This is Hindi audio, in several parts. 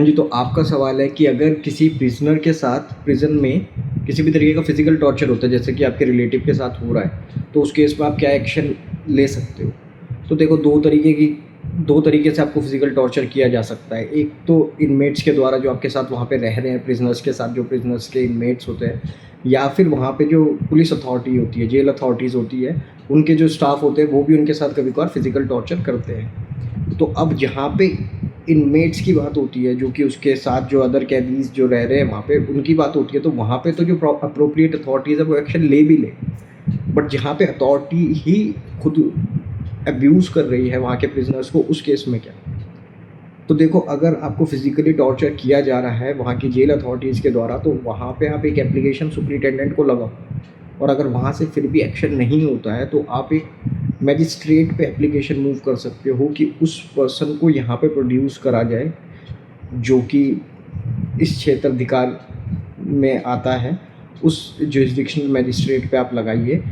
हाँ जी, तो आपका सवाल है कि अगर किसी प्रिज़नर के साथ प्रिज़न में किसी भी तरीके का फ़िज़िकल टॉर्चर होता है, जैसे कि आपके रिलेटिव के साथ हो रहा है, तो उस केस में आप क्या एक्शन ले सकते हो? तो देखो 2 तरीके से आपको फ़िज़िकल टॉर्चर किया जा सकता है। एक तो इनमेट्स के द्वारा जो आपके साथ वहाँ पे रह रहे हैं, प्रिज़नर्स के साथ जो प्रिज़नर्स के इनमेट्स होते हैं, या फिर वहाँ पे जो पुलिस अथॉरिटी होती है, जेल अथॉरिटीज़ होती है, उनके जो स्टाफ़ होते हैं, वो भी उनके साथ कभी-कभार फ़िज़िकल टॉर्चर करते हैं। तो अब जहाँ पे इनमेट्स की बात होती है, जो कि उसके साथ जो अदर कैदीज़ जो रह रहे हैं वहाँ पे, उनकी बात होती है, तो वहाँ पे तो जो अप्रोप्रिएट अथॉरिटीज़ है वो एक्शन ले भी ले। बट जहाँ पे अथॉरिटी ही खुद अब्यूज़ कर रही है वहाँ के प्रिजनर्स को, उस केस में क्या? तो देखो, अगर आपको फिज़िकली टॉर्चर किया जा रहा है वहाँ की जेल अथॉरिटीज़ के द्वारा, तो वहाँ पे आप एक एप्लीकेशन सुपरिटेंडेंट को लगाओ, और अगर वहाँ से फिर भी एक्शन नहीं होता है तो आप एक मजिस्ट्रेट पे एप्लीकेशन मूव कर सकते हो कि उस पर्सन को यहाँ पे प्रोड्यूस करा जाए, जो कि इस क्षेत्राधिकार में आता है। उस जुरिस्डिक्शनल मजिस्ट्रेट पे आप लगाइए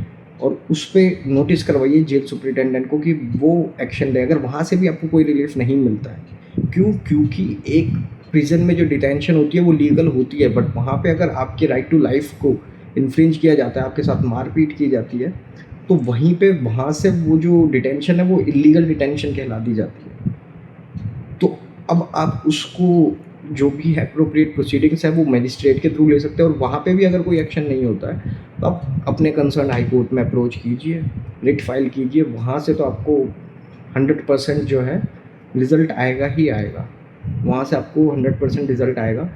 और उस पे नोटिस करवाइए जेल सुपरिटेंडेंट को कि वो एक्शन ले, अगर वहाँ से भी आपको कोई रिलीफ नहीं मिलता है। क्यों? क्योंकि एक प्रिजन में जो डिटेंशन होती है वो लीगल होती है, बट वहाँ पे अगर आपके राइट टू लाइफ को इन्फ्रिंज किया जाता है, आपके साथ मारपीट की जाती है, तो वहीं पे वहाँ से वो जो डिटेंशन है वो इलीगल डिटेंशन कहला दी जाती है। तो अब आप उसको जो भी है एप्रोप्रिएट प्रोसीडिंग्स है वो मजिस्ट्रेट के थ्रू ले सकते हैं, और वहाँ पे भी अगर कोई एक्शन नहीं होता है तो आप अपने कंसर्न हाई कोर्ट में अप्रोच कीजिए, रिट फाइल कीजिए। वहाँ से तो आपको 100% जो है रिज़ल्ट आएगा ही आएगा। वहाँ से आपको 100% रिज़ल्ट आएगा।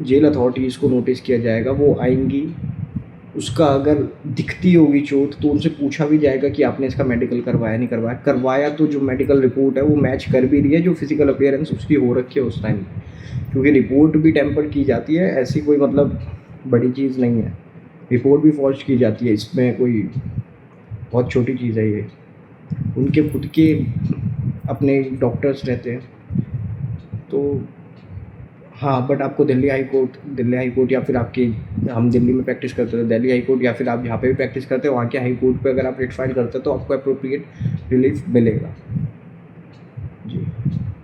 जेल अथॉरिटीज़ को नोटिस किया जाएगा, वो आएंगी, उसका अगर दिखती होगी चोट तो उनसे पूछा भी जाएगा कि आपने इसका मेडिकल करवाया नहीं करवाया। करवाया तो जो मेडिकल रिपोर्ट है वो मैच कर भी रही है जो फिज़िकल अपीयरेंस उसकी हो रखी है उस टाइम, क्योंकि रिपोर्ट भी टेम्पर की जाती है, ऐसी कोई मतलब बड़ी चीज़ नहीं है। रिपोर्ट भी फॉर्ज की जाती है, इसमें कोई बहुत छोटी चीज़ है ये। उनके खुद के अपने डॉक्टर्स रहते हैं। तो हाँ, बट आपको दिल्ली हाई कोर्ट या फिर आपकी, हम दिल्ली में प्रैक्टिस करते थे, दिल्ली हाई कोर्ट या फिर आप जहाँ पे भी प्रैक्टिस करते हो वहाँ के हाई कोर्ट पे अगर आप रिट फाइल करते हो तो आपको एप्रोप्रिएट रिलीफ मिलेगा।